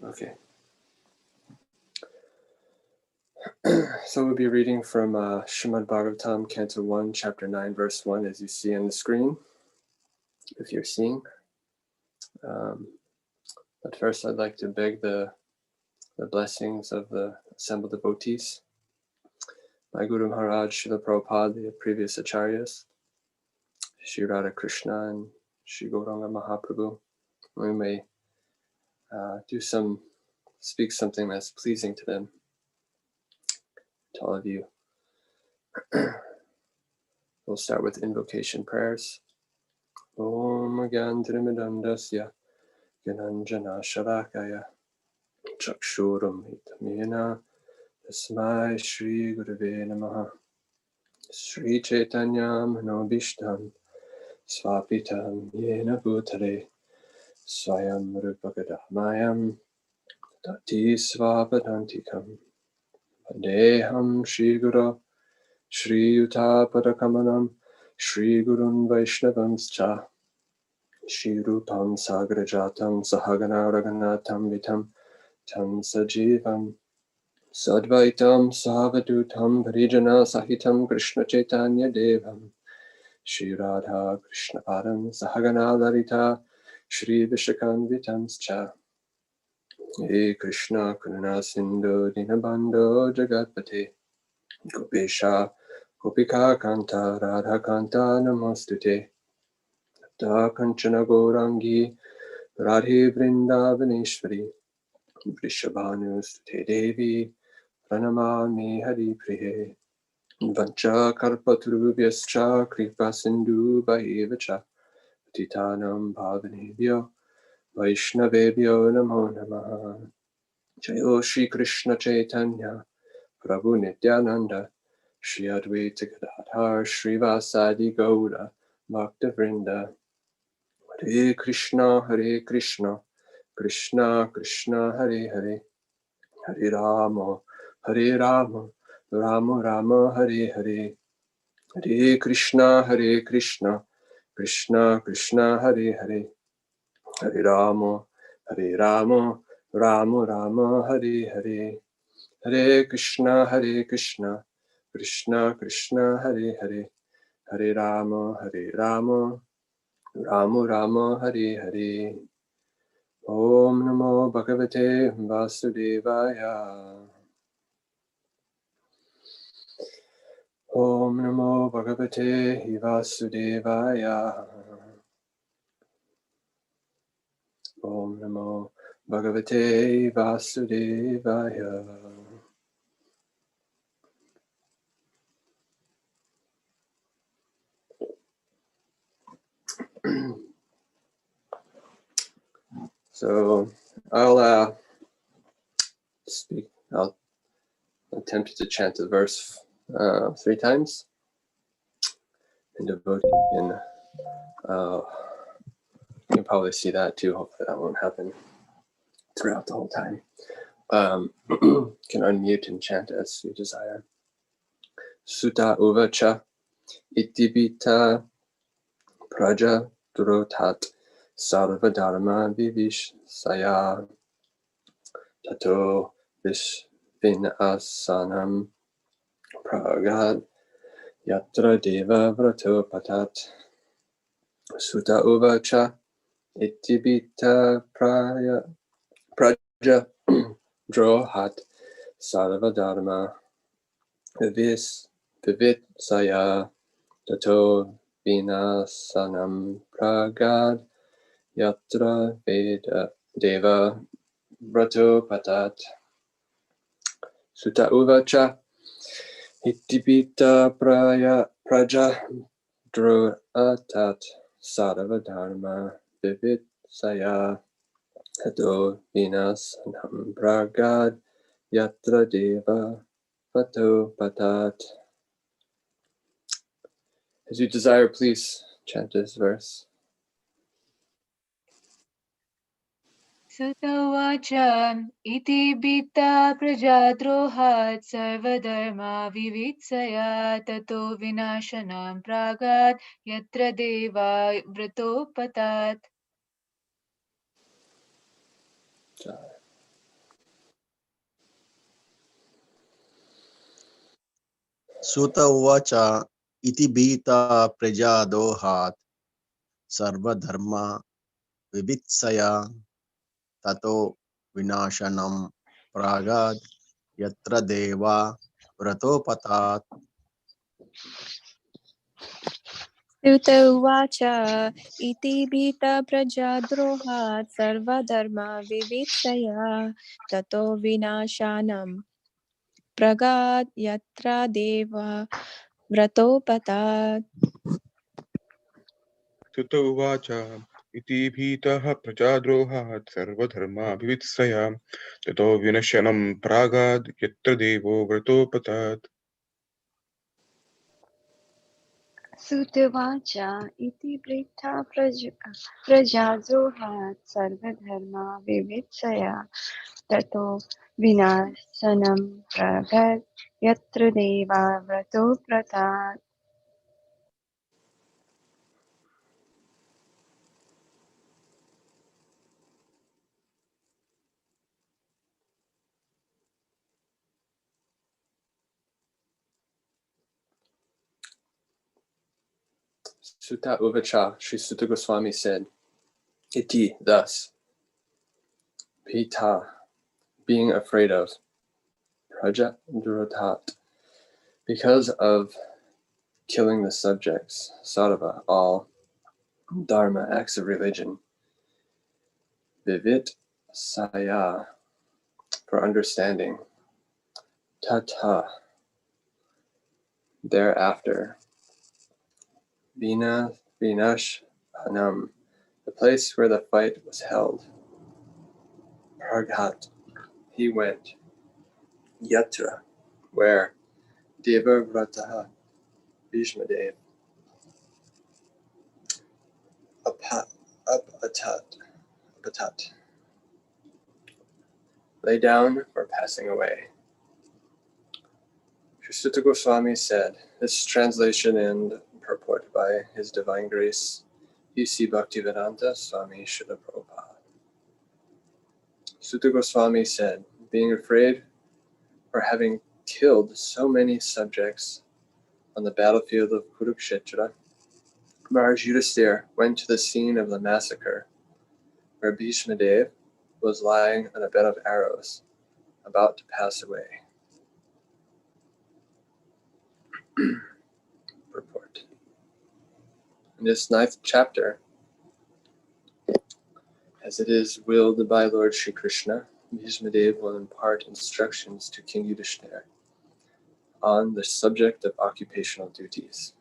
Okay. So we'll be reading from Srimad Bhagavatam, Canto 1, Chapter 9, Verse 1, as you see on the screen, if you're seeing. But first I'd like to beg the blessings of the assembled devotees, my Guru Maharaj, Srila Prabhupada, the previous acharyas, Shri Radha Krishna and Shri Gauranga Mahaprabhu. We may speak something that's pleasing to them, to all of you. We'll start with invocation prayers. Om Gandrimidandasya Gananjana Shalakaya Chakshuram Hitamena Tasmai Shri Gurave Namaha Sri Chaitanya Manobishtam Swapitam Yena Bhutale Swayam Rupagadahmayam Tati Swapadantikam Vandeham Shri Guru Shri Yuta Padakamanam Shri Gurun Vaishnavamscha Shri Rupam Sagrajatam Sahagana Raghunatham Vitam Tam Sajivam Sadvaitam Savadutam Parijana Sahitam Krishna Chaitanya Devam Shri Radha Krishna Padam Sahagana Lalita Shri Vishakanvitamscha He Krishna Karuna Sindhu Dinabando Jagatpate Gopesha Gopika Kanta Radha Kanta Namostute Da Kanchana Gourangi Radhe Vrindavaneshwari Vrishabhanustute Devi Pranamami Hari Priye Vancha Karpaturubhyascha Kripa Sindhu Bhaivacha Patitanam Bhavanebhyo Vaishnavebhyo Namo Namaha Jayo Shri Krishna Chaitanya Prabhu Nityananda Shri Advaita Gadadhar Shri Vasadi Gauda Bhakta Vrinda Hare Krishna Krishna Krishna Hare Hare Hare Rama Rama Rama Hare Hare Hare Krishna Krishna Krishna Hare Hare Hare Rama Rama Rama Hare Hare Hare Krishna Krishna Krishna Hare Hare Hare Rama Rama Hare Hare Om Namo Bhagavate Vasudevaya Om Namo Bhagavate Vasudevaya Om Namo Bhagavate Vasudevaya. So I'll attempt to chant the verse 3 times. And devotee you can probably see that too. Hopefully that won't happen throughout the whole time. Can unmute and chant as you desire. Sutta uvacha itibita praja durotat sarva dharma vivish saya tato vinasanam pragad yatra deva vrato patat. Sutta uvacha itibita praja drohat sarva dharma vivit saya tato vinasanam pragad yatra deva vrato patat. Sutta uvacha itibita praja drohat sarva dharma vivit saya tato vinasanam pragad yatra deva vrato patat. As you desire, please chant this verse. Sutta iti bita prajadrohat sarvadharma vivitsaya tato vinashanam pragat yatra deva vrato patat. Suta uvacha iti bhita prajadohat sarvadharma vivitsaya tato vinashanam pragad yatra deva vratopatat. Suta uvacha iti bhita prajadrohat sarvadharma vivitsaya tato vinashanam pragad yatra deva vratopatat. Sutta uvacha iti bhitah prajadrohat sarvadharmaभिवित्सया ततो विनश्यनं प्रागाद् यत्र देवो व्रतोपतात्. Sutavacha iti brita prajadrohat sarvadharma vivitsaya tato vinasanam pragat yatra deva vrato pratat. Sutta Uvacha, Sri Sutta Goswami said, Iti, thus, Pita, being afraid of, Praja Durotat, because of killing the subjects, Sarva, all, Dharma, acts of religion, Vivit Saya, for understanding, Tata, thereafter, Vinash Anam, the place where the fight was held, Praghat, he went, Yatra, where, Deva Vrataha, Bhishmadev, Apatat, lay down for passing away. Sri Sutta Goswami said, this translation and purport by His Divine Grace, E.C. Bhaktivedanta Swami Srila Prabhupada. Sutta Goswami said, being afraid for having killed so many subjects on the battlefield of Kurukshetra, Maharaj Yudhisthira went to the scene of the massacre, where Bhishmadev was lying on a bed of arrows, about to pass away. Purport. In this 9th chapter, as it is willed by Lord Shri Krishna, Bhishmadev will impart instructions to King Yudhishthira on the subject of occupational duties.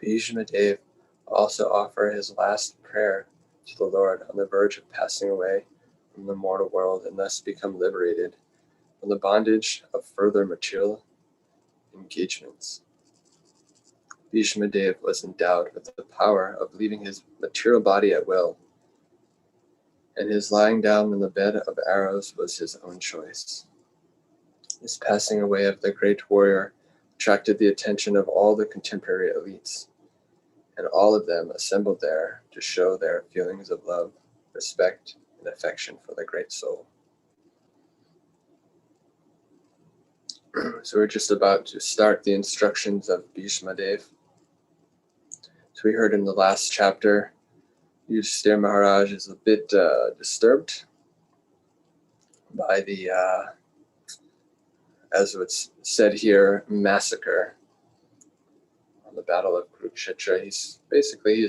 Bhishmadev will also offer his last prayer to the Lord on the verge of passing away from the mortal world and thus become liberated from the bondage of further material engagements. Bhishmadev was endowed with the power of leaving his material body at will, and his lying down on the bed of arrows was his own choice. This passing away of the great warrior attracted the attention of all the contemporary elites, and all of them assembled there to show their feelings of love, respect, and affection for the great soul. So we're just about to start the instructions of Bhishmadev. So we heard in the last chapter, Yudhishthira Maharaj is a bit disturbed by the, as it's said here, massacre on the Battle of Kurukshetra. He's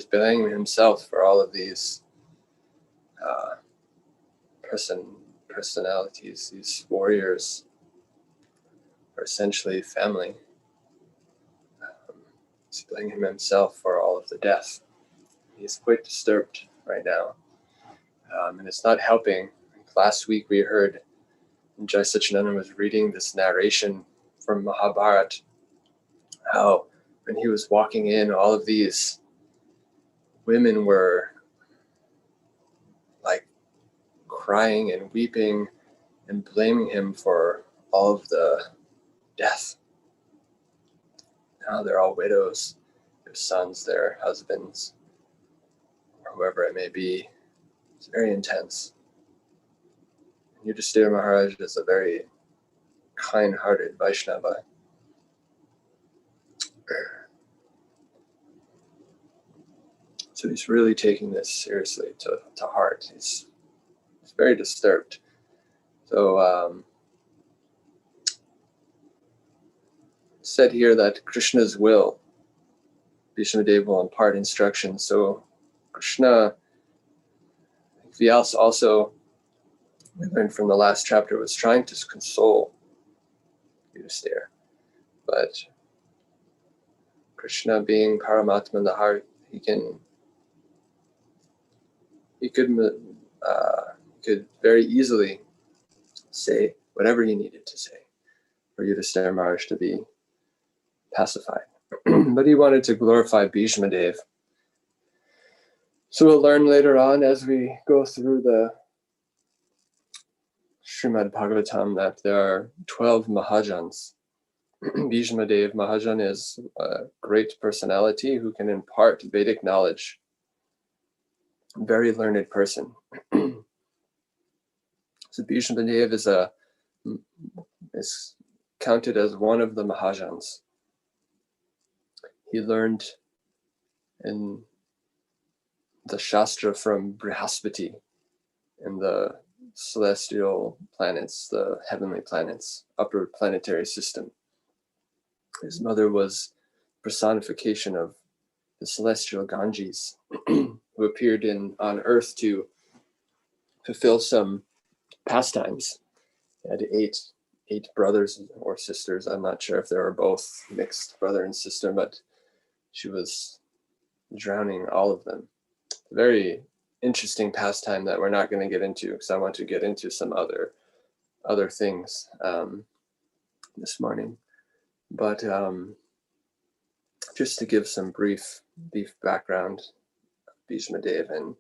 blaming himself for all of these personalities. These warriors are essentially family. He's blaming himself for all of the death. He's quite disturbed right now. And it's not helping. Last week we heard Jai Sachinandan was reading this narration from Mahabharata, how when he was walking in, all of these women were like crying and weeping and blaming him for all of the death. Now they're all widows, their sons, their husbands, or whoever it may be. It's very intense. Yudhishthira Maharaj is a very kind-hearted Vaishnava. So he's really taking this seriously to heart. He's very disturbed. So said here that Krishna's will, Bhishmadev will impart instruction. So Krishna, Vyasa also, we learned from the last chapter, was trying to console Yudhisthira. But Krishna, being Paramatma in the heart, he could very easily say whatever he needed to say for Yudhisthira Maharaj to be pacified. But he wanted to glorify Bhishmadev. So we'll learn later on as we go through the Srimad Bhagavatam that there are 12 Mahajans. Bhishmadev Mahajan is a great personality who can impart Vedic knowledge. Very learned person. So Bhishmadev is counted as one of the Mahajans. He learned in the Shastra from Brihaspati in the celestial planets, the heavenly planets, upper planetary system. His mother was personification of the celestial Ganges, who appeared on Earth to fulfill some pastimes. He had eight brothers or sisters. I'm not sure if they were both mixed brother and sister, but she was drowning all of them. Very interesting pastime that we're not going to get into, because I want to get into some other things this morning. But just to give some brief background, Bhishmadev, and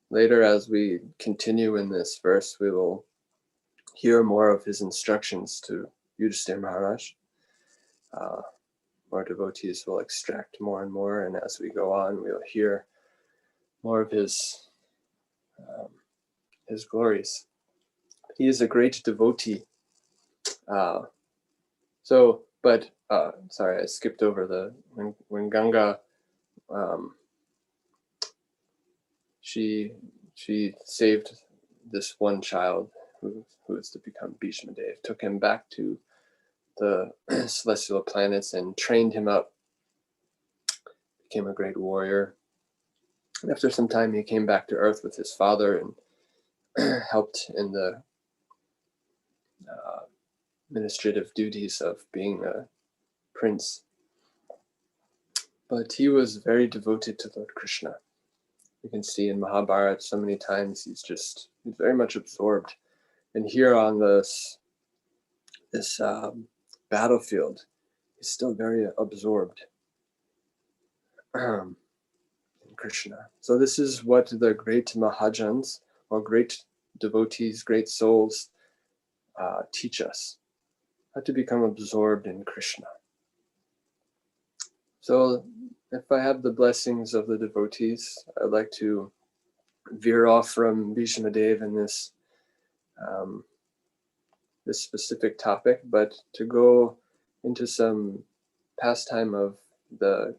later as we continue in this verse, we will hear more of his instructions to Yudhisthira Maharaj. More devotees will extract more and more, and as we go on, we'll hear more of his glories. He is a great devotee. Sorry, I skipped over when Ganga, she saved this one child who is to become Bhishmadev, took him back to the celestial planets and trained him up, became a great warrior. And after some time, he came back to Earth with his father and helped in the administrative duties of being a prince. But he was very devoted to Lord Krishna. You can see in Mahabharata so many times he's very much absorbed. And here on this battlefield, he's still very absorbed in Krishna. So this is what the great Mahajans, or great devotees, great souls, teach us, how to become absorbed in Krishna. So if I have the blessings of the devotees, I'd like to veer off from Bhishmadev in this specific topic, but to go into some pastime of the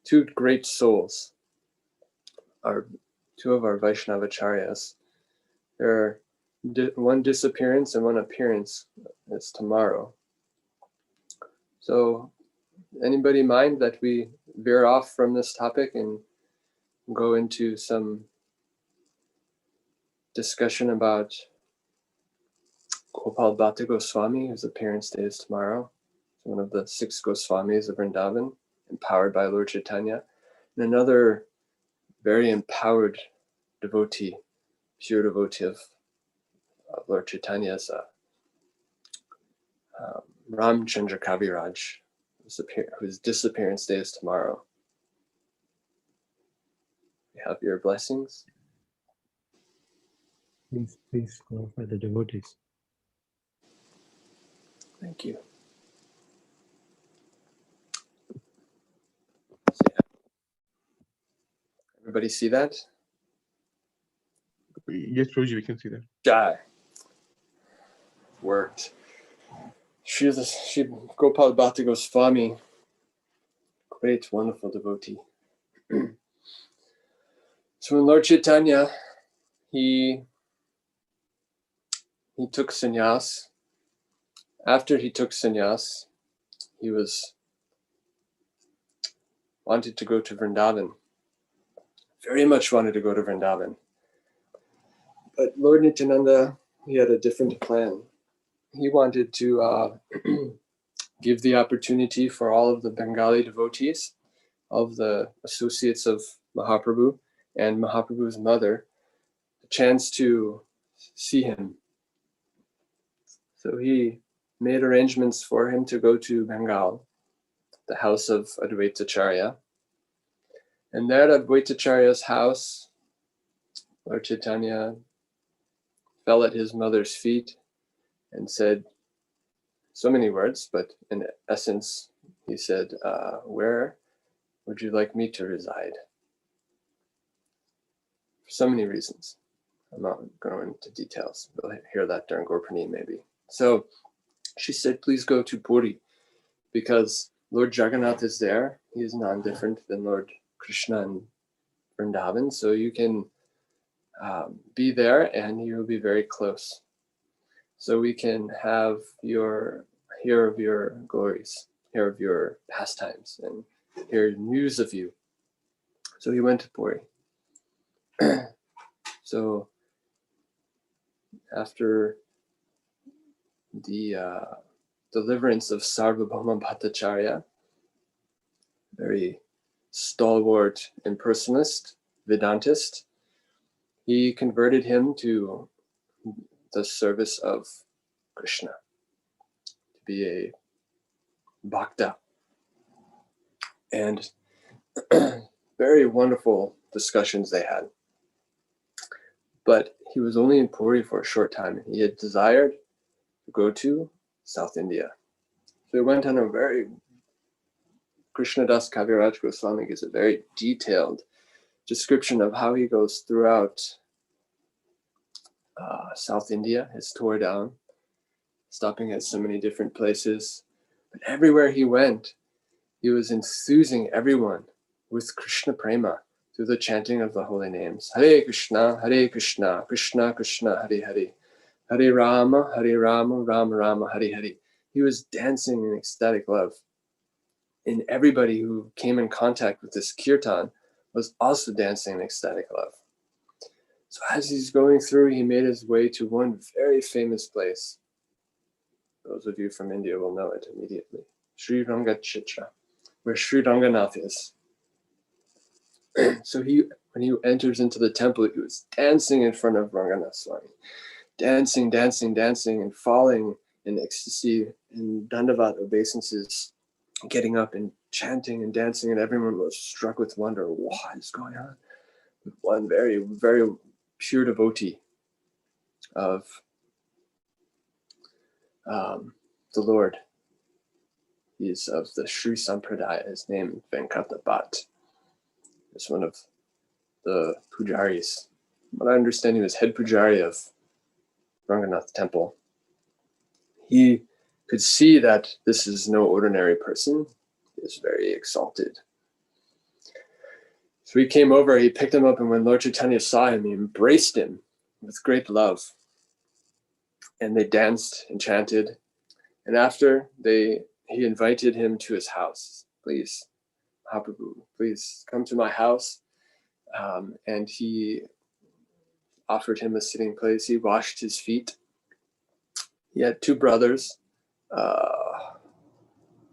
two great souls, two of our Vaishnavacharyas. There are one disappearance and one appearance. It's tomorrow. So anybody mind that we veer off from this topic and go into some discussion about Gopala Bhatta Goswami, whose appearance day is tomorrow. One of the 6 Goswamis of Vrindavan, empowered by Lord Chaitanya. And another very empowered devotee, pure devotee of Lord Chaitanya's Ramchandra Kaviraj, whose disappearance day is tomorrow. You have your blessings. Please go for the devotees. Thank you. Everybody see that? Yes, Prabhuji, we can see that. Jai. Worked. She Gopala Bhatta Goswami, great, wonderful devotee. So when Lord Chaitanya, he took sannyas. After he took sannyas, he wanted to go to Vrindavan. Very much wanted to go to Vrindavan. But Lord Nityananda, he had a different plan. He wanted to give the opportunity for all of the Bengali devotees, all of the associates of Mahaprabhu and Mahaprabhu's mother, a chance to see him. So he made arrangements for him to go to Bengal, the house of Advaitacharya. And there at Advaitacharya's house, Lord Chaitanya fell at his mother's feet and said so many words, but in essence, he said, where would you like me to reside? For so many reasons. I'm not going into details. We'll hear that during Gorpani maybe. So she said, please go to Puri, because Lord Jagannath is there. He is non-different than Lord Krishna and Vrindavan. So you can be there and you will be very close. So we can hear of your glories, hear of your pastimes, and hear news of you. So he went to Puri. So after the deliverance of Sarvabhauma Bhattacharya, very stalwart impersonalist, Vedantist, he converted him to the service of Krishna, to be a bhakta. And very wonderful discussions they had. But he was only in Puri for a short time. He had desired to go to South India. So he went on a very, Krishnadas Kaviraj Goswami gives a very detailed description of how he goes throughout South India, his tour down, stopping at so many different places. But everywhere he went, he was enthusing everyone with Krishna Prema through the chanting of the holy names. Hare Krishna, Krishna Krishna, Hare Hare, Hare Rama, Rama Rama, Hare Hare. He was dancing in ecstatic love. And everybody who came in contact with this kirtan was also dancing in ecstatic love. So as he's going through, he made his way to one very famous place. Those of you from India will know it immediately. Sri Rangachitra, where Sri Ranganath is. So when he enters into the temple, he was dancing in front of Ranganath Swami. Dancing, and falling in ecstasy, in Dandavat obeisances, getting up and chanting and dancing, and everyone was struck with wonder. What is going on? With one very, very pure devotee of the Lord. He is of the Sri Sampradaya. His name Venkata Bhatt. He's one of the pujaris. But I understand he was head pujari of Ranganath Temple. He could see that this is no ordinary person. He is very exalted. So he came over, he picked him up, and when Lord Chaitanya saw him, he embraced him with great love. And they danced and chanted. And after, he invited him to his house. Please, Mahaprabhu, please come to my house. And he offered him a sitting place. He washed his feet. He had two brothers.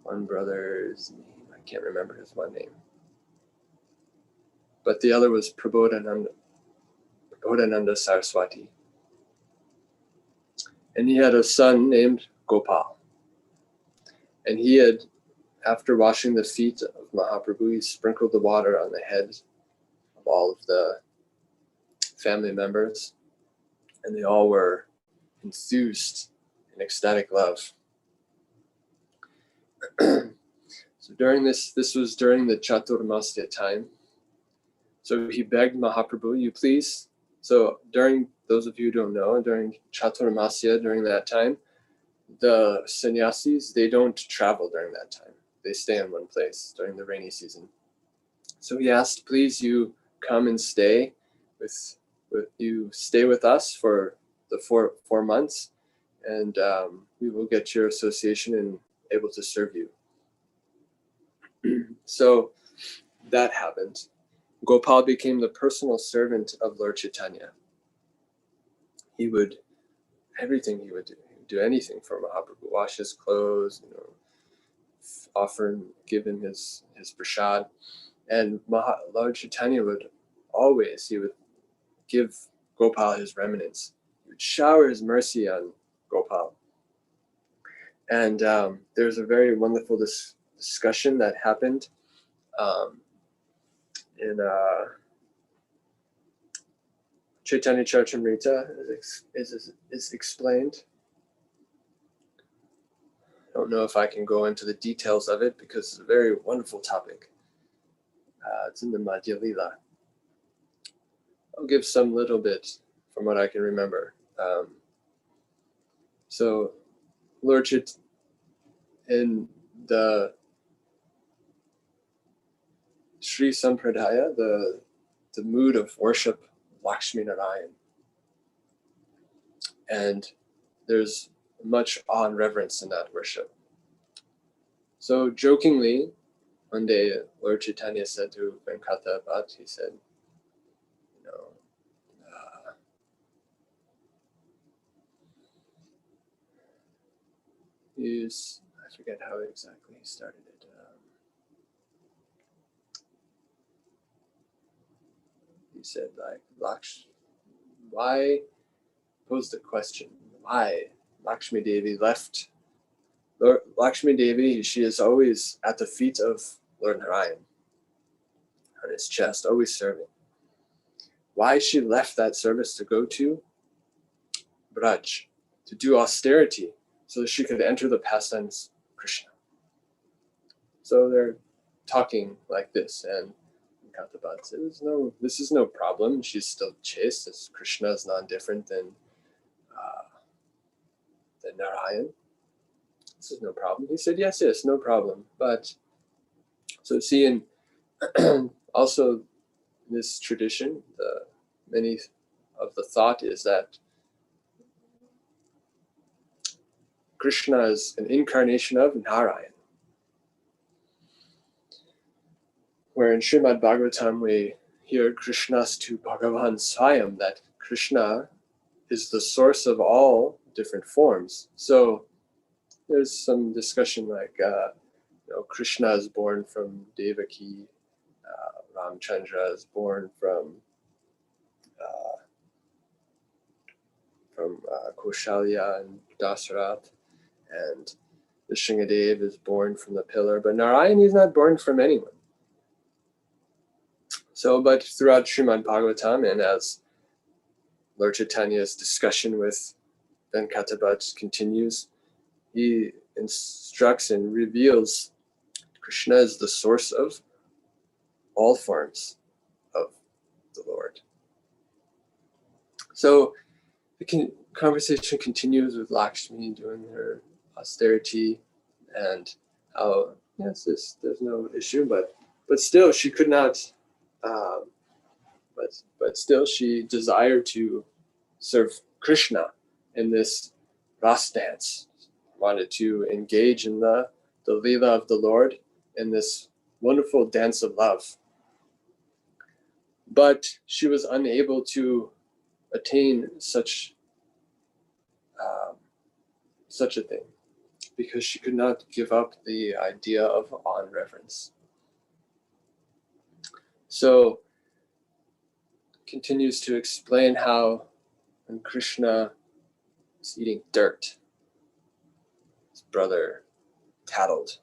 One brother's name, I can't remember his one name. But the other was Prabodhananda Saraswati. And he had a son named Gopal. And he had, after washing the feet of Mahaprabhu, he sprinkled the water on the heads of all of the family members. And they all were enthused in ecstatic love. So during this was during the Chaturmasya time. So he begged Mahaprabhu, you please. So during, those of you who don't know, during Chaturmasya, during that time, the sannyasis, they don't travel during that time. They stay in one place during the rainy season. So he asked, please, you come and stay with you. Stay with us for the four months, and we will get your association and able to serve you. So that happened. Gopal became the personal servant of Lord Chaitanya. He would everything he would do. He would do anything for Mahaprabhu, wash his clothes, offer and give him his prasad. And Lord Chaitanya would give Gopal his remnants. He would shower his mercy on Gopal. And there's a very wonderful discussion that happened in Chaitanya Charitamrita is explained. I don't know if I can go into the details of it because it's a very wonderful topic. It's in the Madhya Lila. I'll give some little bit from what I can remember. So, Lord Chaitanya, in the Sri Sampradaya, the mood of worship Lakshmi Narayan. And there's much awe and reverence in that worship. So jokingly, one day Lord Chaitanya said to Venkata Bhatt, he said, I forget how exactly he started it. He said, why, posed the question, why Lakshmi Devi left. Lakshmi Devi, she is always at the feet of Lord Narayan, on his chest, always serving. Why she left that service to go to Braj, to do austerity, so that she could enter the pastimes of Krishna. So they're talking like this, and Katabat says, "No, this is no problem. She's still chaste. As Krishna is not different than Narayan. This is no problem." He said, "Yes, no problem." But so see, in also this tradition, many of the thought is that Krishna is an incarnation of Narayan. Where in Srimad Bhagavatam we hear Krishnastu Bhagavan Swayam, that Krishna is the source of all different forms. So there's some discussion like, Krishna is born from Devaki, Ramchandra is born from Kaushalya and Dasarath, and the Sringadev is born from the pillar, but Narayan is not born from anyone. So, but throughout Srimad Bhagavatam, and as Lord Chaitanya's discussion with Venkata Bhatt continues, he instructs and reveals Krishna is the source of all forms of the Lord. So the conversation continues with Lakshmi doing her austerity, and how, yes, there's no issue, but still she could not, but still she desired to serve Krishna in this ras dance, wanted to engage in the Leela of the Lord in this wonderful dance of love. But she was unable to attain such a thing, because she could not give up the idea of awe and reverence. So continues to explain how when Krishna is eating dirt, his brother tattled,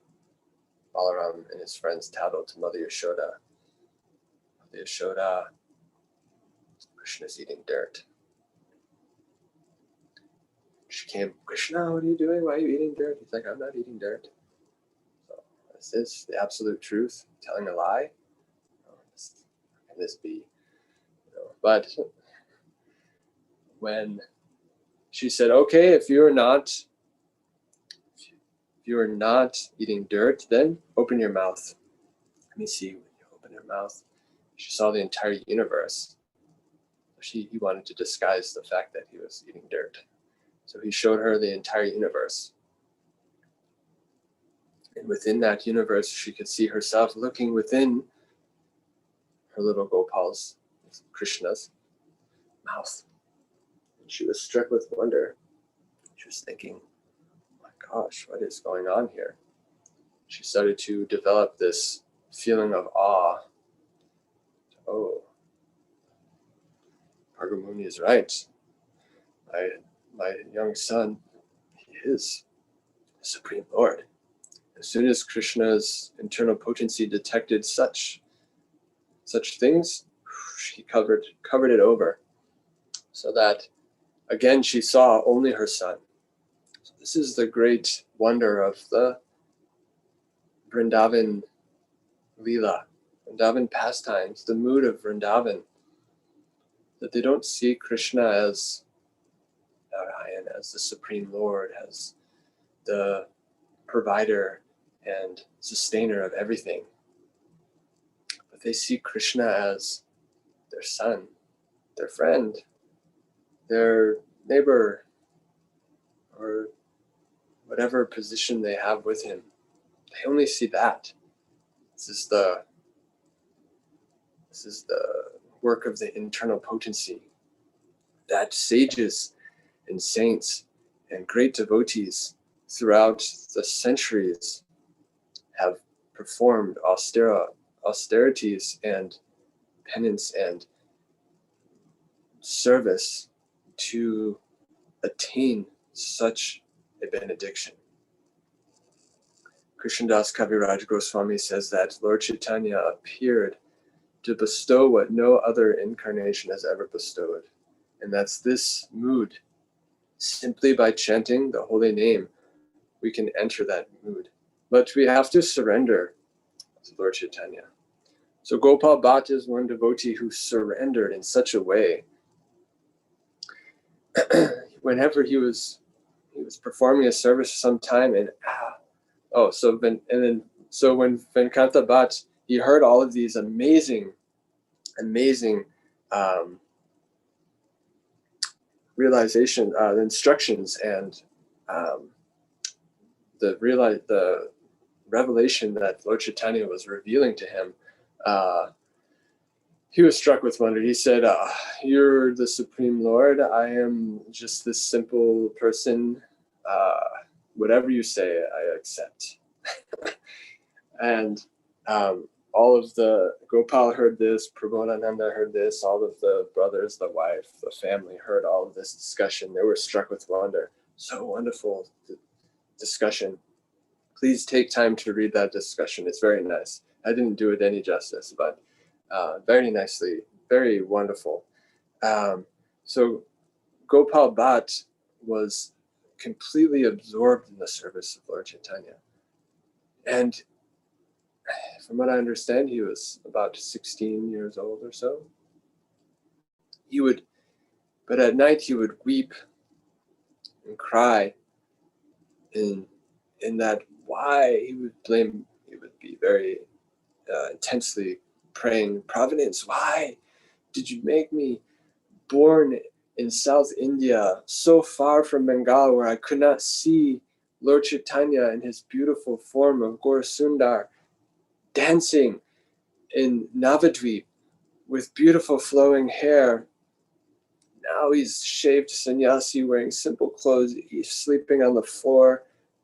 Balaram and his friends tattled to Mother Yashoda. Mother Yashoda, Krishna's eating dirt. She came, "Krishna, what are you doing? Why are you eating dirt?" He's like, "I'm not eating dirt." So, is this the absolute truth? Telling a lie? How can this be? But when she said, "Okay, if you're not eating dirt, then open your mouth. Let me see when you open your mouth." She saw the entire universe. He wanted to disguise the fact that he was eating dirt. So he showed her the entire universe. And within that universe, she could see herself looking within her little Gopal's, Krishna's mouth. And she was struck with wonder. She was thinking, oh my gosh, what is going on here? She started to develop this feeling of awe. Oh, Bhargamuni is right. My young son, he is the Supreme Lord. As soon as Krishna's internal potency detected such things, she covered it over, so that again she saw only her son. So this is the great wonder of the Vrindavan Leela, Vrindavan pastimes, the mood of Vrindavan, that they don't see Krishna as Narayan, as the Supreme Lord, as the provider and sustainer of everything. But they see Krishna as their son, their friend, their neighbor, or whatever position they have with him. They only see that. This is the work of the internal potency that sages and saints and great devotees throughout the centuries have performed austerities and penance and service to attain such a benediction. Krishnadas Kaviraj Goswami says that Lord Chaitanya appeared to bestow what no other incarnation has ever bestowed. And that's this mood. Simply by chanting the holy name, we can enter that mood. But we have to surrender to Lord Chaitanya. So Gopala Bhatta is one devotee who surrendered in such a way. Whenever he was performing a service for some time, and so when Venkata Bhatt, he heard all of these amazing realization, instructions, and the revelation that Lord Chaitanya was revealing to him, he was struck with wonder. He said, "You're the Supreme Lord. I am just this simple person. Whatever you say, I accept." And all of the Gopal heard this, Prabodhananda heard this, all of the brothers, the wife, the family heard all of this discussion. They were struck with wonder. So wonderful discussion. Please take time to read that discussion. It's very nice. I didn't do it any justice, but very nicely, very wonderful. So Gopal Bhatt was completely absorbed in the service of Lord Chaitanya. And from what I understand, he was about 16 years old or so. But at night he would weep and cry in that why he would be very intensely praying, Providence, why did you make me born in South India, so far from Bengal, where I could not see Lord Chaitanya in his beautiful form of Gaur Sundar dancing in Navadvip with beautiful flowing hair. Now he's shaved sannyasi, wearing simple clothes, he's sleeping on the floor,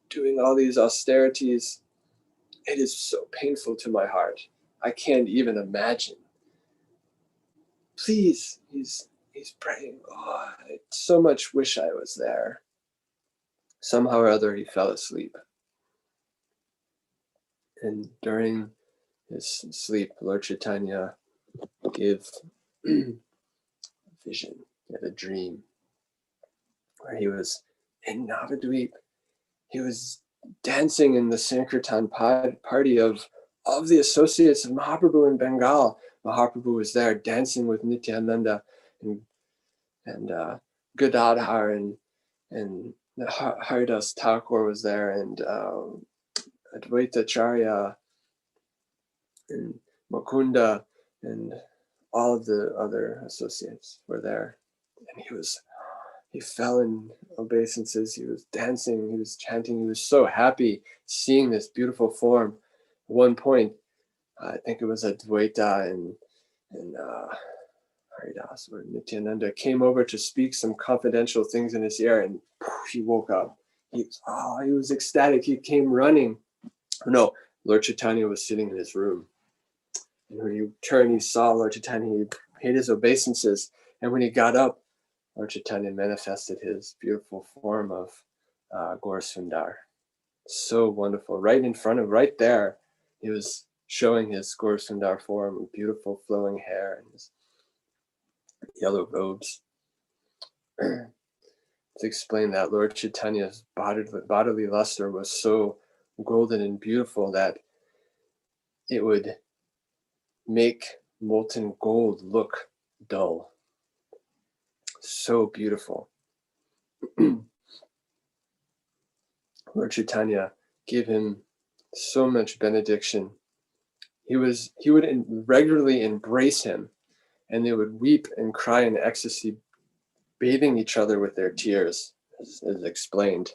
doing all these austerities. It is so painful to my heart. I can't even imagine. Please, he's praying. Oh, I so much wish I was there. Somehow or other, he fell asleep. And during his sleep, Lord Chaitanya gave a vision, he had a dream, where he was in Navadvip. He was dancing in the Sankirtan party of all of the associates of Mahaprabhu in Bengal. Mahaprabhu was there dancing with Nityananda and Gadadhar and Haridas Thakur was there, and Advaita Charya and Mukunda and all of the other associates were there. And he fell in obeisances, he was dancing, he was chanting, he was so happy seeing this beautiful form. At one point, I think it was Advaita and Haridas or Nityananda came over to speak some confidential things in his ear, and he woke up. He was ecstatic. He came running. No, Lord Chaitanya was sitting in his room. And when he turned, he saw Lord Chaitanya. He paid his obeisances. And when he got up, Lord Chaitanya manifested his beautiful form of Gaur Sundar. So wonderful. Right there, he was showing his Gaur Sundar form with beautiful flowing hair and his yellow robes. To explain that, Lord Chaitanya's bodily luster was so golden and beautiful that it would make molten gold look dull. So beautiful. Lord Chaitanya gave him so much benediction. He would regularly embrace him, and they would weep and cry in ecstasy, bathing each other with their tears, as explained.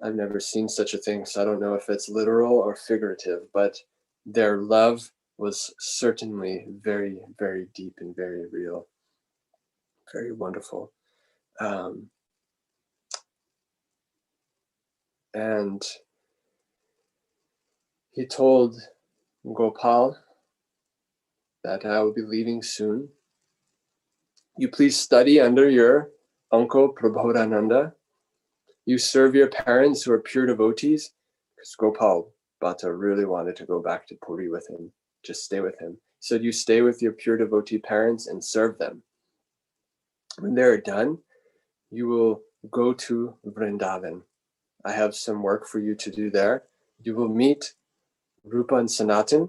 I've never seen such a thing, so I don't know if it's literal or figurative, but their love was certainly very, very deep and very real, very wonderful. And he told Gopal that I will be leaving soon. You please study under your uncle Prabodhananda. You serve your parents who are pure devotees, because Gopal Bhatta really wanted to go back to Puri with him, just stay with him. He said, you stay with your pure devotee parents and serve them. When they're done, you will go to Vrindavan. I have some work for you to do there. You will meet Rupa and Sanatan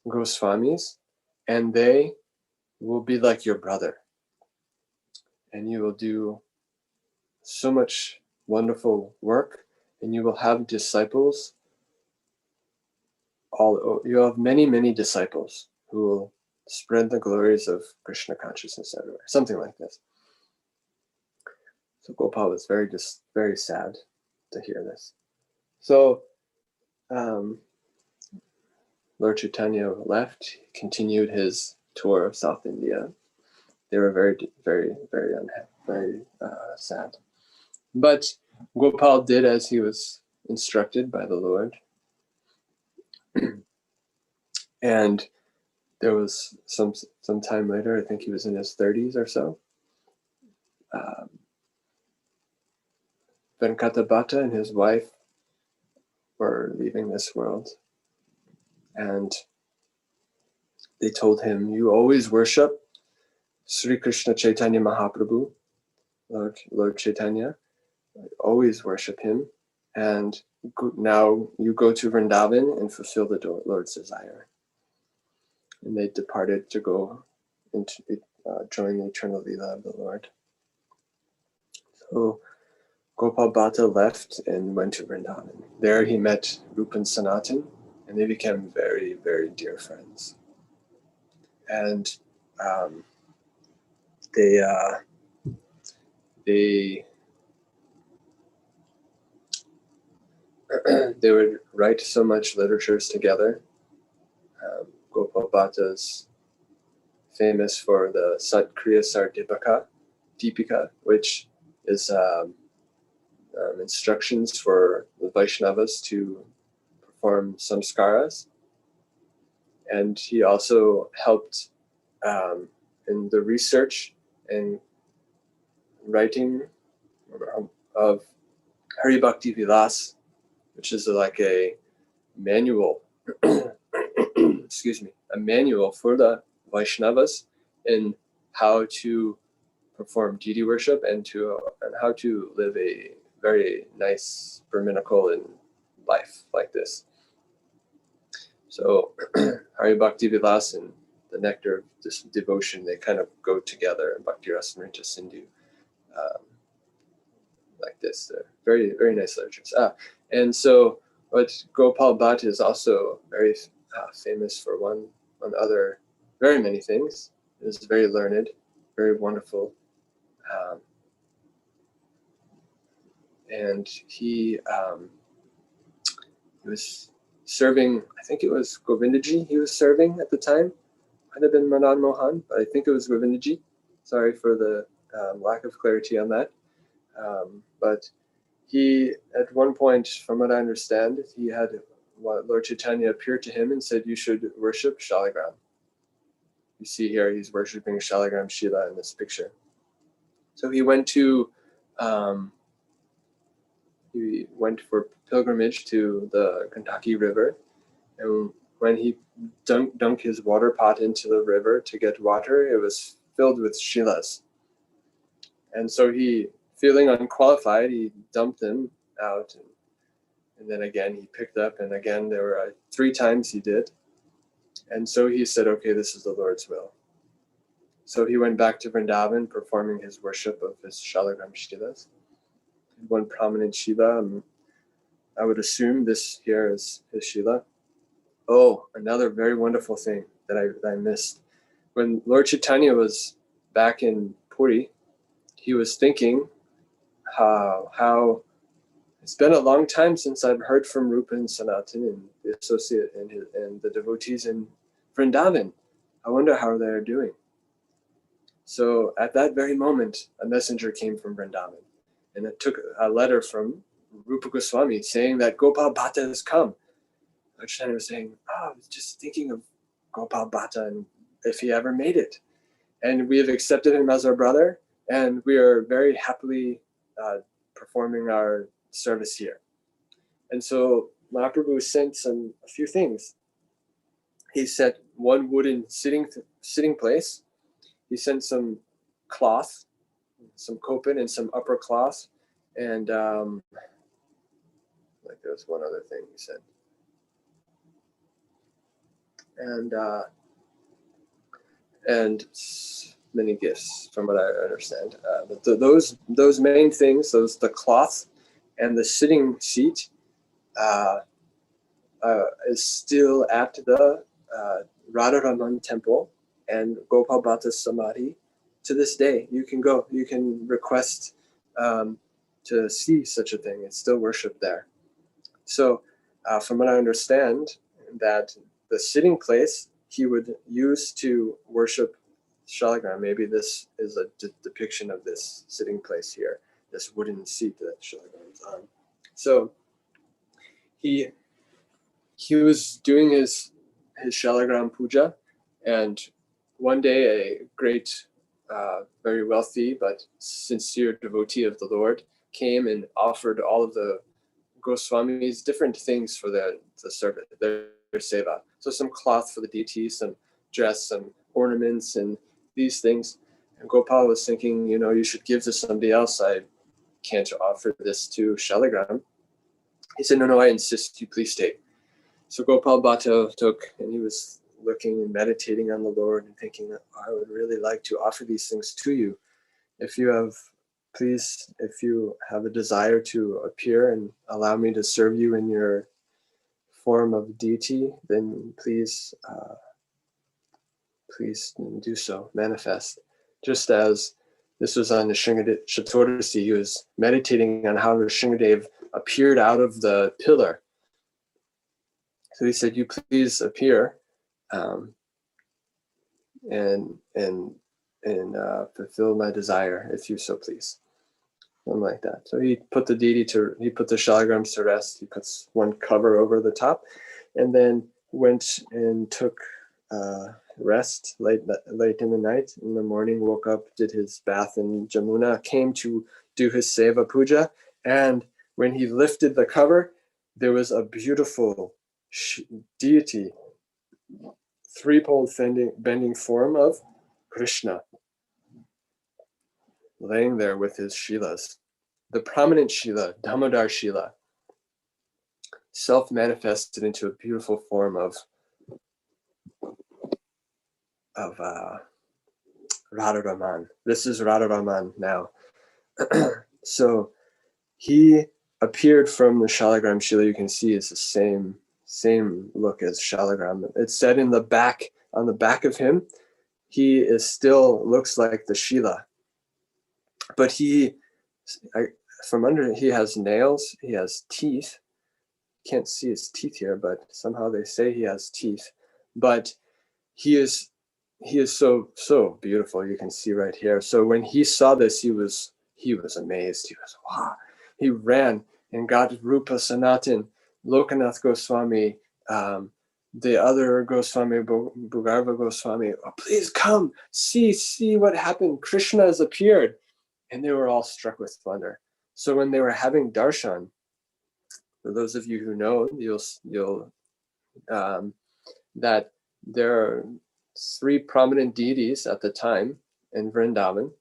Goswamis, and they will be like your brother. And you will do so much wonderful work, and you will have disciples. You have many, many disciples who will spread the glories of Krishna consciousness everywhere. Something like this. So Gopal was very sad to hear this. So Lord Chaitanya left, continued his tour of South India. They were very, very, very unhappy, very sad. But Gopal did as he was instructed by the Lord. And there was some time later, I think he was in his 30s or so, Venkata Bhatta and his wife were leaving this world. And they told him, you always worship Sri Krishna Chaitanya Mahaprabhu, Lord Chaitanya, always worship him. And now you go to Vrindavan and fulfill the Lord's desire. And they departed to go into join the eternal Leela of the Lord. So Gopal Bhatta left and went to Vrindavan. There he met Rupa and Sanatan, and they became very, very dear friends. And they would write so much literatures together. Gopal Bhatta's famous for the Satkriya Deepika, which is instructions for the Vaishnavas to perform samskaras. And he also helped in the research and writing of Hari Bhakti Vilas, which is like a manual, a manual for the Vaishnavas in how to perform deity worship and how to live a very nice Brahminical in life like this. So Hari Bhakti Vilas and the nectar of this devotion, they kind of go together in Bhakti Rasamrita Sindhu, like this. They're very, very nice literatures. And so, but Gopal Bhatta is also very famous for one on other very many things. He was very learned, very wonderful. And he was serving, I think it was Govindaji he was serving at the time. Might have been Madan Mohan, but I think it was Govindaji. Sorry for the lack of clarity on that. But he, at one point, from what I understand, he had Lord Chaitanya appear to him and said, you should worship Shaligram. You see here, he's worshiping Shaligram Shila in this picture. So he went for pilgrimage to the Kentucky River, and when he dunked his water pot into the river to get water, it was filled with shilas. And so he, feeling unqualified, he dumped them out, and then again he picked up, and again there were 3 times he did. And so he said, okay, this is the Lord's will. So he went back to Vrindavan, performing his worship of his Shaligram Shilas. One prominent Shila, I would assume this here is his Shila. Oh, another very wonderful thing that I missed. When Lord Chaitanya was back in Puri, he was thinking how it's been a long time since I've heard from Rupa and Sanatan and the associate and the devotees in Vrindavan. I wonder how they're doing. So at that very moment, a messenger came from Vrindavan, and it took a letter from Rupa Goswami saying that Gopala Bhatta has come. Lord Chaitanya was saying, I was just thinking of Gopala Bhatta and if he ever made it. And we have accepted him as our brother, and we are very happily performing our service here. And so Mahaprabhu sent a few things. He sent one wooden sitting place. He sent some cloth, some kopin and some upper cloth, and like there was one other thing he said. And many gifts, from what I understand. But those main things, the cloth and the sitting seat, is still at the Radharaman temple and Gopala Bhatta Samadhi to this day. You can go, you can request to see such a thing. It's still worshipped there. So from what I understand, that the sitting place he would use to worship Shaligram. Maybe this is a depiction of this sitting place here, this wooden seat that Shaligram is on. So he was doing his Shaligram puja, and one day a great, very wealthy but sincere devotee of the Lord came and offered all of the Goswamis different things for the service, their seva. So some cloth for the deity, some dress, some ornaments, and these things. And Gopal was thinking, you should give to somebody else. I can't offer this to Shaligram. He said, no, I insist you please take. So Gopal Bhatta took, and he was looking and meditating on the Lord and thinking, I would really like to offer these things to you. If you have a desire to appear and allow me to serve you in your form of deity, then please do so, manifest. Just as this was on the Chaturdashi, he was meditating on how Nrsimhadev appeared out of the pillar. So he said, you please appear and fulfill my desire, if you so please. Something like that. So he put the Shaligrams to rest. He puts one cover over the top, and then went and took rest late in the night. In the morning, woke up, did his bath in Jamuna, came to do his seva puja, and when he lifted the cover, there was a beautiful deity, three-pole bending form of Krishna, laying there with his shilas. The prominent shila, Damodar Shila, self-manifested into a beautiful form of Radharaman. This is Radharaman now. So he appeared from the Shaligram Shila. You can see it's the same look as Shaligram. It's said in the back on the back of him, he is still looks like the Shila. But from under, he has nails, he has teeth. Can't see his teeth here, but somehow they say he has teeth. But he is so beautiful. You can see right here. So when he saw this, he was amazed. He was, wow. He ran and got Rupa Sanatan, Lokanath Goswami, the other Goswami, Bhugarva Goswami. Oh, please come, see what happened. Krishna has appeared. And they were all struck with wonder. So when they were having darshan, for those of you who know, you'll that there are 3 prominent deities at the time in Vrindavan.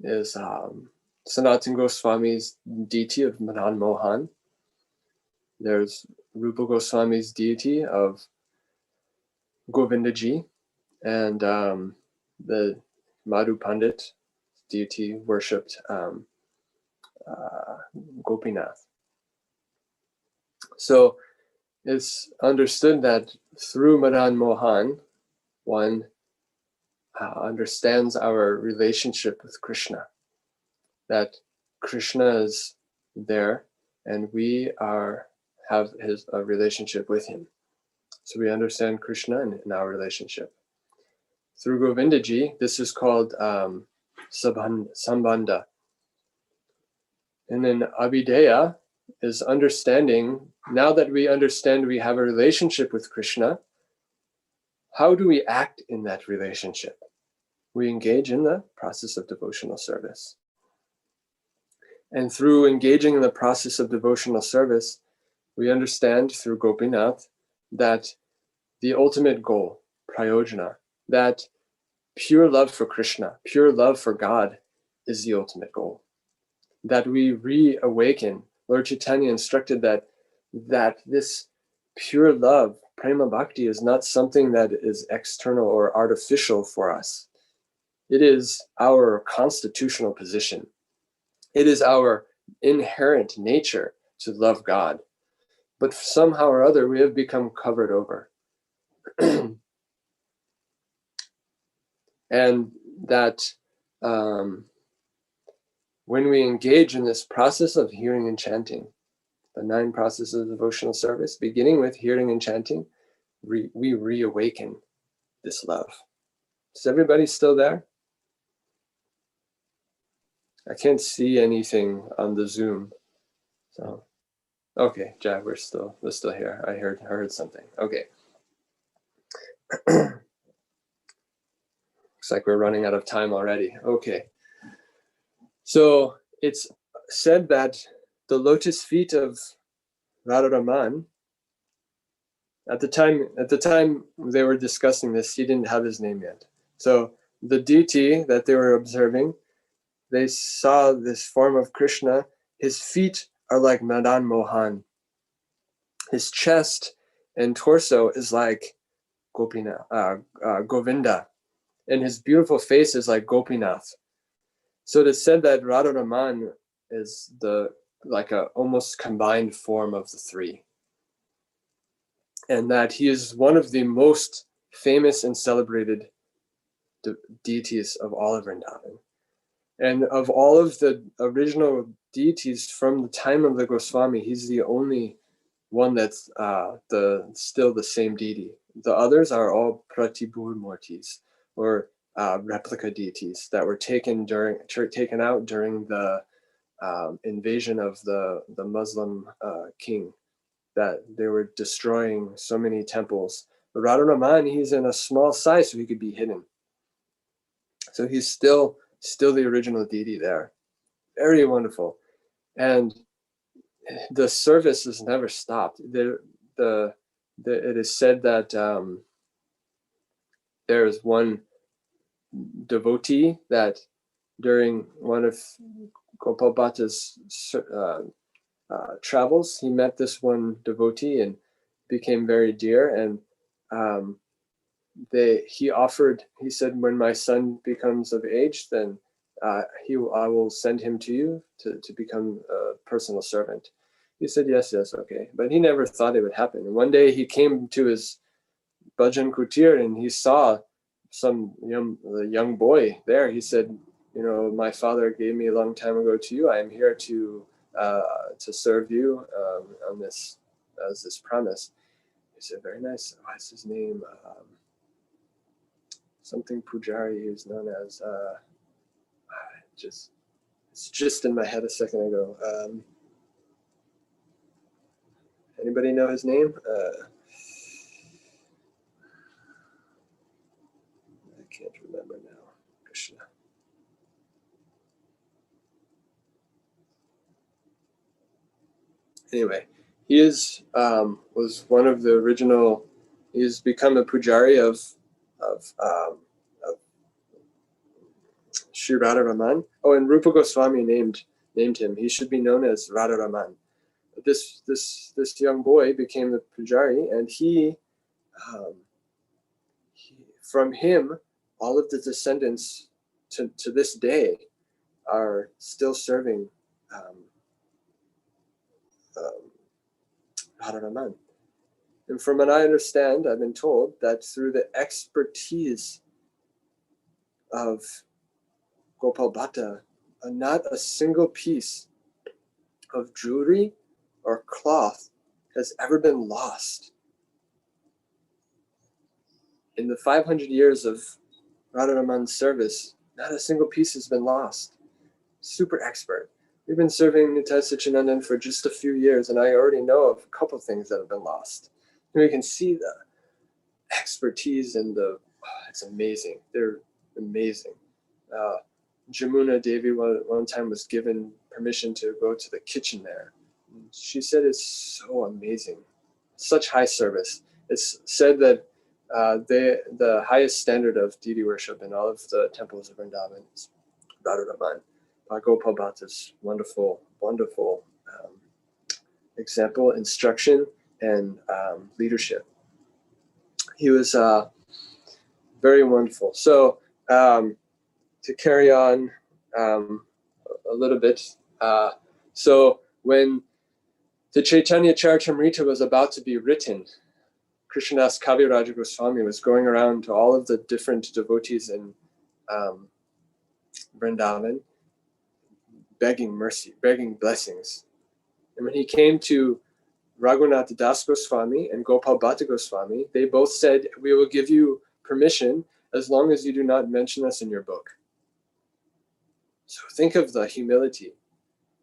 Is Sanatana Goswami's deity of Madan Mohan. There's Rupa Goswami's deity of Govindaji, and the Madhu Pandit deity worshipped Gopinath. So it's understood that through Madan Mohan, one understands our relationship with Krishna, that Krishna is there and we have a relationship with him. So we understand Krishna in our relationship. Through Govindaji, this is called Sambandha. And then Abhideya is understanding, now that we understand we have a relationship with Krishna, how do we act in that relationship? We engage in the process of devotional service. And through engaging in the process of devotional service, we understand through Gopinath that the ultimate goal, prayojana, that pure love for Krishna, pure love for God is the ultimate goal. That we reawaken. Lord Chaitanya instructed that this pure love, prema bhakti, is not something that is external or artificial for us. It is our constitutional position. It is our inherent nature to love God. But somehow or other, we have become covered over. And that when we engage in this process of hearing and chanting, the 9 processes of devotional service, beginning with hearing and chanting, we reawaken this love. Is everybody still there? I can't see anything on the Zoom. So, okay, Jack, we're still here. I heard something. Okay. Looks like we're running out of time already. Okay. So it's said that the lotus feet of Radharaman, at the time they were discussing this, he didn't have his name yet. So the deity that they were observing, they saw this form of Krishna. His feet are like Madan Mohan. His chest and torso is like Govinda. And his beautiful face is like Gopinath. So it is said that Radharaman is like a almost combined form of the 3. And that he is one of the most famous and celebrated deities of all of Vrindavan. And of all of the original deities from the time of the Goswami, he's the only one that's still the same deity. The others are all pratibhur murtis, or replica deities that were taken out during the invasion of the Muslim king, that they were destroying so many temples. But Radharaman, he's in a small size, so he could be hidden. So he's still the original deity there. Very wonderful. And the service has never stopped. It is said that there is one devotee that during one of Gopala Bhatta's travels, he met this one devotee and became very dear. And he said, when my son becomes of age, then I will send him to you to become a personal servant. He said, yes, okay. But he never thought it would happen. And one day he came to his bhajan kutir and he saw some young boy there. He said, my father gave me a long time ago to you. I am here to serve you on this, as this promise. He said, very nice. What's his name? Something Pujari. He was known as, it's just in my head a second ago. Anybody know his name? I can't remember now. Krishna. Anyway, he was one of the original. He's become a pujari of Sri Radharaman. Oh, and Rupa Goswami named him. He should be known as Radharaman. This young boy became the pujari, and he from him, all of the descendants to this day are still serving Radharaman. And from what I understand, I've been told that through the expertise of Gopala Bhatta, not a single piece of jewelry or cloth has ever been lost. In the 500 years of Radharaman's service, not a single piece has been lost. Super expert. We've been serving Nitai Sachinandan for just a few years, and I already know of a couple of things that have been lost. And we can see the expertise and it's amazing. They're amazing. Jamuna Devi one time was given permission to go to the kitchen there. She said it's so amazing. Such high service. It's said that the highest standard of deity worship in all of the temples of Vrindavan is Radharaman. Gopala Bhatta's wonderful example, instruction, and leadership. He was very wonderful. So to carry on a little bit, so when the Chaitanya Charitamrita was about to be written, Krishnadas Kaviraja Goswami was going around to all of the different devotees in Vrindavan, begging mercy, begging blessings. And when he came to Raghunath Das Goswami and Gopala Bhatta Goswami, they both said, we will give you permission as long as you do not mention us in your book. So think of the humility.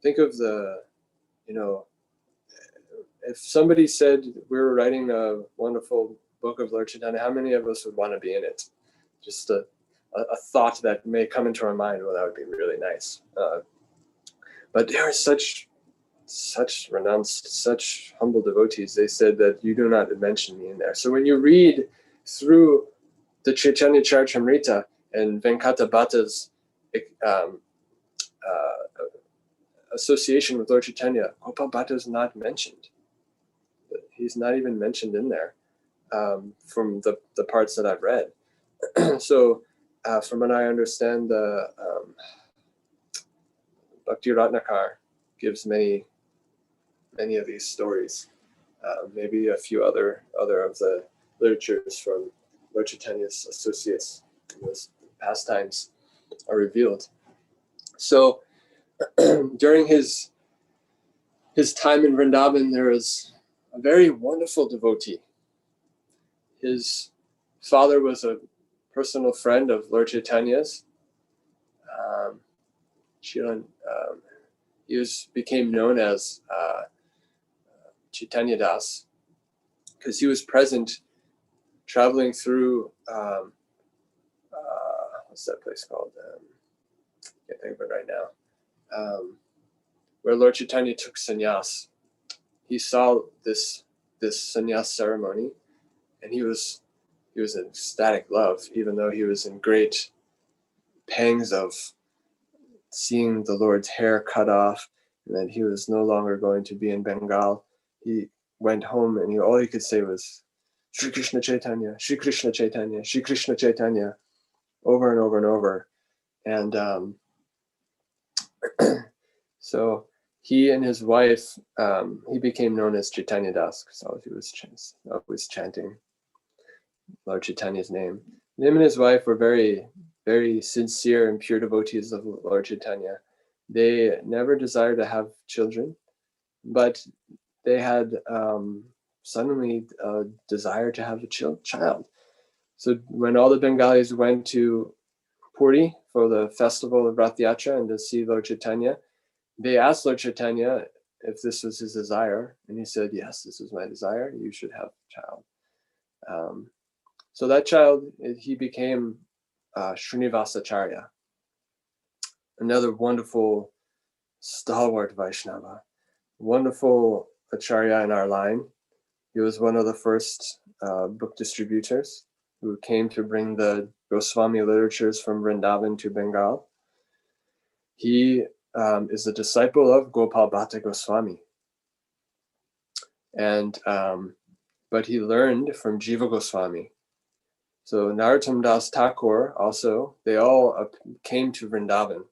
Think of the, if somebody said we were writing a wonderful book of Lord Chaitanya, how many of us would want to be in it? Just a thought that may come into our mind, well, that would be really nice. But there are such renounced, such humble devotees. They said that you do not mention me in there. So when you read through the Chaitanya Charitamrita and Venkata Bhatta's association with Lord Chaitanya, Gopala Bhatta is not mentioned. He's not even mentioned in there from the parts that I've read. So from what I understand, the Bhakti Ratnakar gives many of these stories. Maybe a few other of the literatures from Lord Chaitanya's associates in those pastimes are revealed. So during his time in Vrindavan, there was a very wonderful devotee. His father was a personal friend of Lord Chaitanya's. He became known as Chaitanya Das because he was present traveling through what's that place called? Can't think of it right now. Where Lord Chaitanya took sannyas. He saw this sannyas ceremony, and he was in ecstatic love, even though he was in great pangs of seeing the Lord's hair cut off, and that he was no longer going to be in Bengal. He went home, and all he could say was, Sri Krishna Chaitanya, Sri Krishna Chaitanya, Sri Krishna Chaitanya, over and over and over. And so he and his wife, he became known as Chaitanya Das, because he was always chanting Lord Chaitanya's name. Him and his wife were very, very sincere and pure devotees of Lord Chaitanya. They never desired to have children, but they had suddenly a desire to have a child. So when all the Bengalis went to Puri for the festival of Rath Yatra and to see Lord Chaitanya, they asked Lord Chaitanya if this was his desire, and he said, yes, this is my desire, you should have a child. So that child, he became Srinivasacharya, another wonderful stalwart Vaishnava, wonderful Acharya in our line. He was one of the first book distributors who came to bring the Goswami literatures from Vrindavan to Bengal. He is a disciple of Gopala Bhatta Goswami. And but he learned from Jiva Goswami. So Narottam Das Thakur also, they all came to Vrindavan.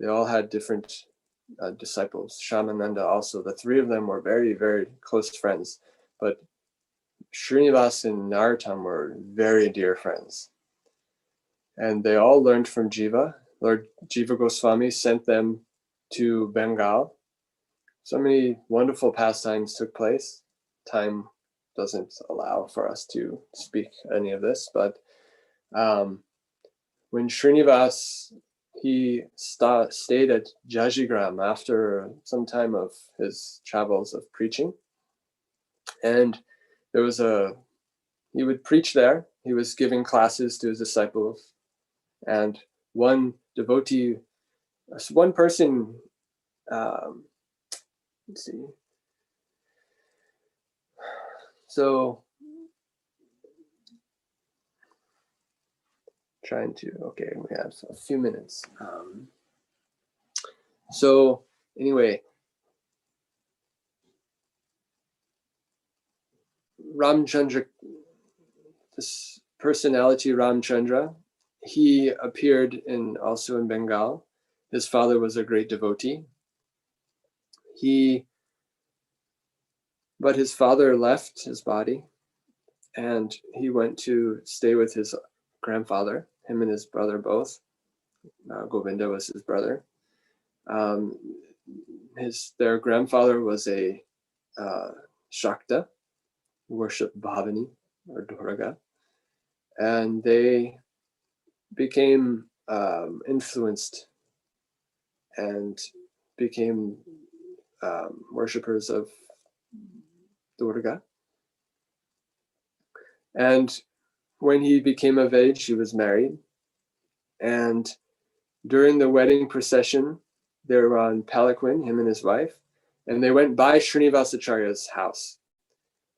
They all had different disciples. Shyamananda also. The three of them were very, very close friends. But Srinivas and Narottam were very dear friends. And they all learned from Jiva. Lord Jiva Goswami sent them to Bengal. So many wonderful pastimes took place. Time doesn't allow for us to speak any of this, but when Srinivas, he stayed at Jajigram after some time of his travels of preaching, and there was he would preach there. He was giving classes to his disciples, and one devotee, one person, let's see. So, okay, we have a few minutes. So anyway, Ramchandra, this personality Ramchandra, he appeared also in Bengal. His father was a great devotee. But his father left his body and he went to stay with his grandfather, him and his brother both. Govinda was his brother. Their grandfather was a Shakta, who worshipped Bhavani or Durga, and they became influenced and became worshippers of Durga. And when he became of age, he was married. And during the wedding procession, they were on palanquin, him and his wife, and they went by Srinivasacharya's house.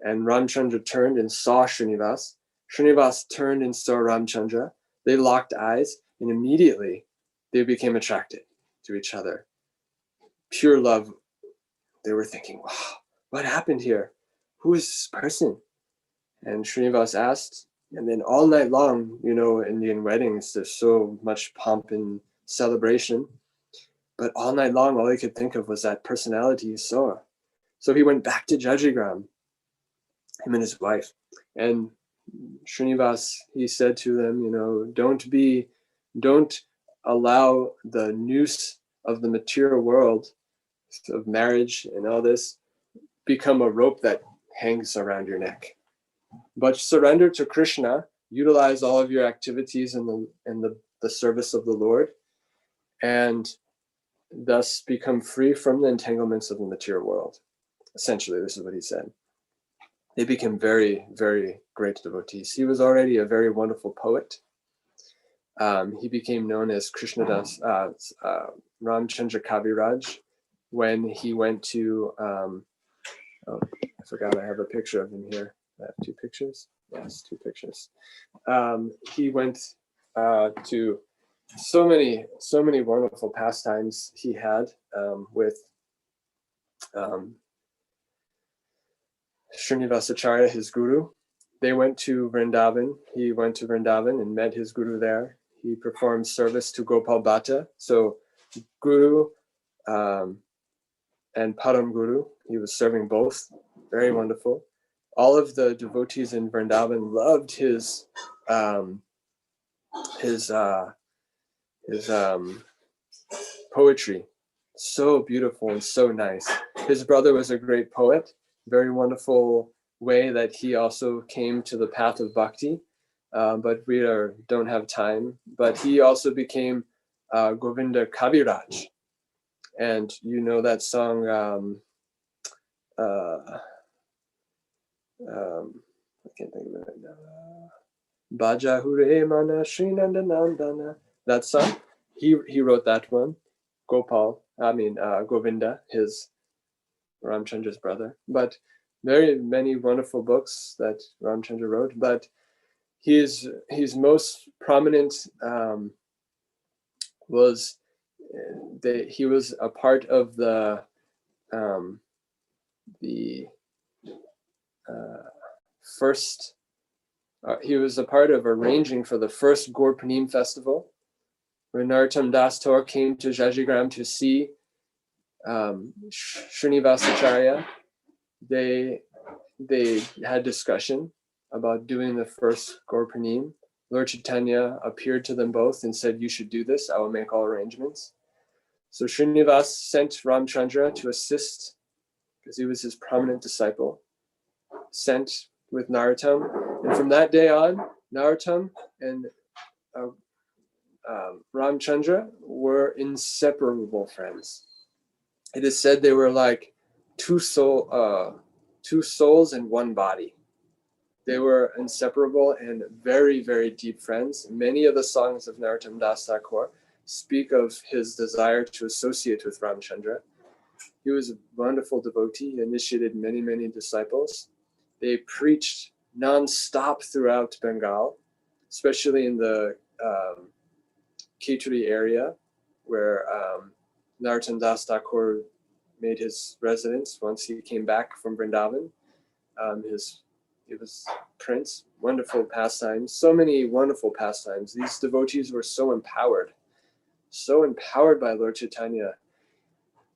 And Ramchandra turned and saw Srinivas. Srinivas turned and saw Ramchandra. They locked eyes, and immediately they became attracted to each other. Pure love. They were thinking, wow, what happened here? Who is this person? And Srinivas asked, and then all night long, Indian weddings, there's so much pomp and celebration. But all night long, all he could think of was that personality he saw. So he went back to Jajigram, him and his wife. And Srinivas, he said to them, don't allow the noose of the material world, of marriage and all this, become a rope that hangs around your neck. But surrender to Krishna, utilize all of your activities in the service of the Lord, and thus become free from the entanglements of the material world. Essentially, this is what he said. They became very, very great devotees. He was already a very wonderful poet. He became known as Krishnadas, Ramchandra Kaviraj, when he went to, I forgot I have a picture of him here. I have two pictures. Yes, two pictures. He went to so many wonderful pastimes he had with Srinivasacharya, his guru. They went to Vrindavan. He went to Vrindavan and met his guru there. He performed service to Gopala Bhatta. So Guru and Param Guru. He was serving both. Very wonderful. All of the devotees in Vrindavan loved his poetry. So beautiful and so nice. His brother was a great poet. Very wonderful way that he also came to the path of bhakti. But we don't have time. But he also became Govinda Kaviraj. And you know that song, I can't think of it right now. Baja Hure Mana Sri Nandanandana. That song, he wrote that one. Govinda, his Ramchandra's brother. But very many wonderful books that Ramchandra wrote. But his most prominent was he was a part of the first. He was a part of arranging for the first Gaur Purnima festival, when Narottam Das Tor came to Jajigram to see Srinivasacharya. They had discussion about doing the first Gaur Purnima. Lord Chaitanya appeared to them both and said, "You should do this. I will make all arrangements." So Srinivas sent Ramchandra to assist, because he was his prominent disciple, sent with Narottam. And from that day on, Narottam and Ramchandra were inseparable friends. It is said they were like two souls in one body. They were inseparable and very, very deep friends. Many of the songs of Narottam Das Thakur speak of his desire to associate with Ramchandra. He was a wonderful devotee. He initiated many, many disciples. They preached non-stop throughout Bengal, especially in the Khitri area, where Narottam Das Thakur made his residence once he came back from Vrindavan. He was prince. Wonderful pastimes, so many wonderful pastimes. These devotees were so empowered by Lord Chaitanya.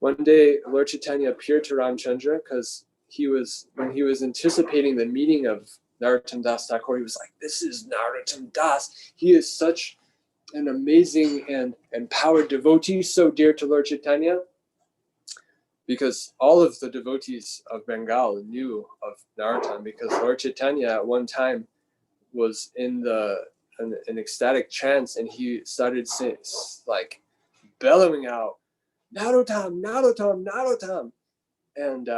One day, Lord Chaitanya appeared to Ramchandra because when he was anticipating the meeting of Narottam Das Thakur, he was like, "This is Narottam Das. He is such an amazing and empowered devotee, so dear to Lord Chaitanya." Because all of the devotees of Bengal knew of Narottam, because Lord Chaitanya at one time was in an ecstatic trance, and he started bellowing out, "Narottam, Narottam, Narottam." And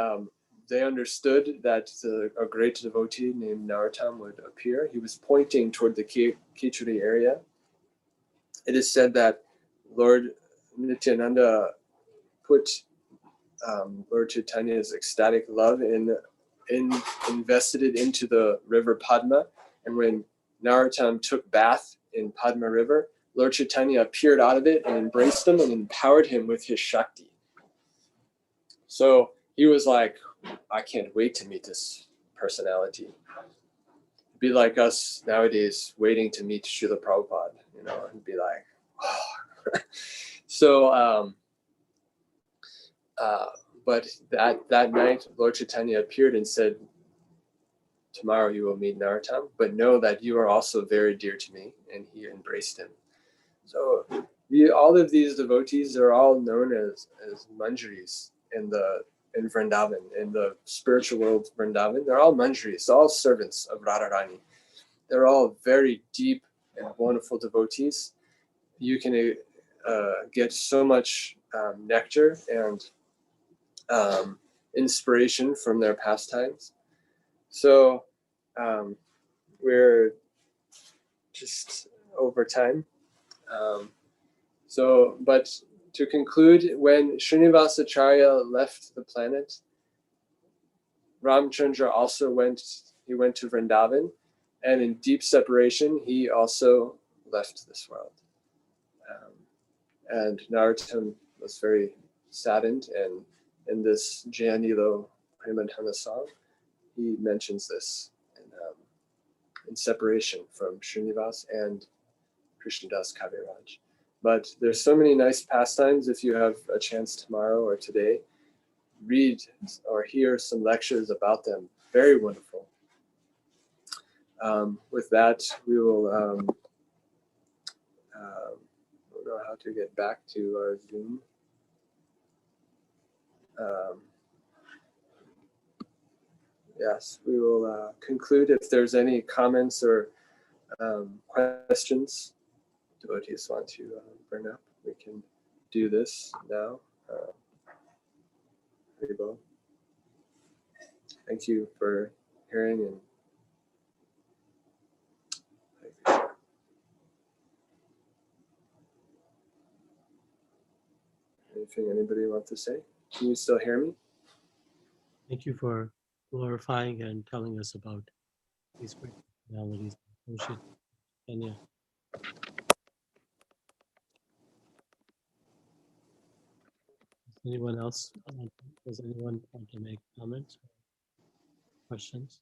they understood that a great devotee named Narottam would appear. He was pointing toward the Khichdi area. It is said that Lord Nityananda put Lord Chaitanya's ecstatic love invested it into the river Padma. And when Narottam took bath in Padma River, Lord Chaitanya appeared out of it and embraced him and empowered him with his Shakti. So he was like, "I can't wait to meet this personality." It'd be like us nowadays waiting to meet Srila Prabhupada, and be like, oh. So, but that night, Lord Chaitanya appeared and said, "Tomorrow you will meet Narottam, but know that you are also very dear to me." And he embraced him. So all of these devotees are all known as manjaris in Vrindavan, in the spiritual world of Vrindavan. They're all manjaris, all servants of Radharani. They're all very deep and wonderful devotees. You can get so much nectar and inspiration from their pastimes. So we're just over time. But to conclude, when Srinivasacharya left the planet, Ramchandra also went to Vrindavan, and in deep separation, he also left this world. And Narottam was very saddened, and in this Jayanilo Premadhana song, he mentions this in separation from Srinivas and Krishnadas Kaviraj. But there's so many nice pastimes. If you have a chance tomorrow or today, read or hear some lectures about them. Very wonderful. With that, we will, I don't know how to get back to our Zoom. Yes, we will conclude. If there's any comments or questions devotees want to bring up, we can do this now. Haribo. Thank you for hearing and anything anybody wants to say? Can you still hear me? Thank you for glorifying and telling us about these great personalities. Kenya. Anyone else? Does anyone want to make comments or questions?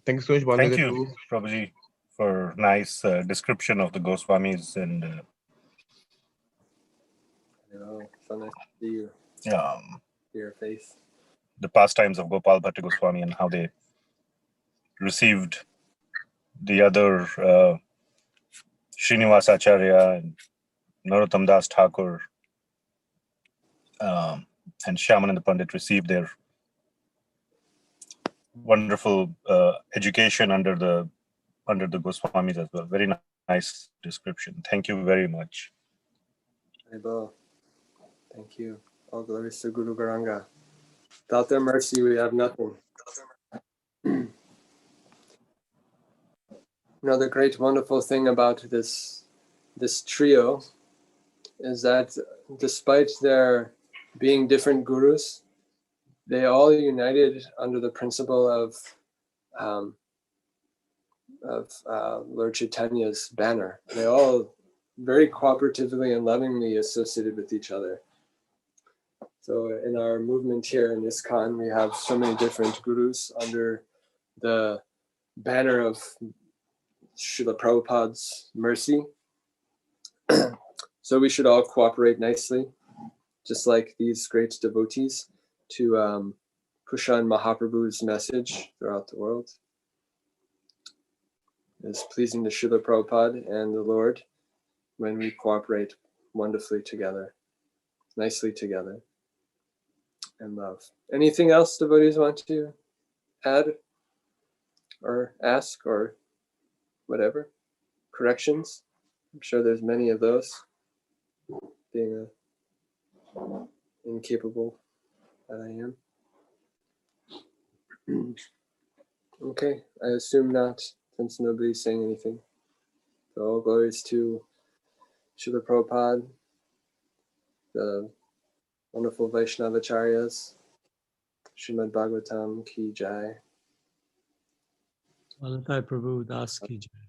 Thank you so much, Bala Thank Nitai, you, Prabhuji, for nice description of the Goswamis and So nice to see you. See your face. The pastimes of Gopala Bhatta Goswami and how they received the other Srinivas Acharya and Narottam Das Thakur and Shyamananda Pandit received their wonderful education under the Goswamis as well. Very nice description. Thank you very much. Haribo. Thank you. All glories to Guru Garanga. Without their mercy, we have nothing. Another great, wonderful thing about this trio is that despite their being different gurus, they all united under the principle of Lord Chaitanya's banner. They all very cooperatively and lovingly associated with each other. So in our movement here in ISKCON, we have so many different gurus under the banner of Srila Prabhupada's mercy. So we should all cooperate nicely, just like these great devotees, to push on Mahaprabhu's message throughout the world. It's pleasing to Srila Prabhupada and the Lord when we cooperate wonderfully together, nicely together, and love. Anything else devotees want to add or ask or whatever? Corrections? I'm sure there's many of those, being incapable that I am. Okay, I assume not, since nobody's saying anything. So all glories to Srila Prabhupada, the wonderful Vaishnavacharyas, Srimad Bhagavatam ki jai. Bala Nitai Prabhu Das ki jai.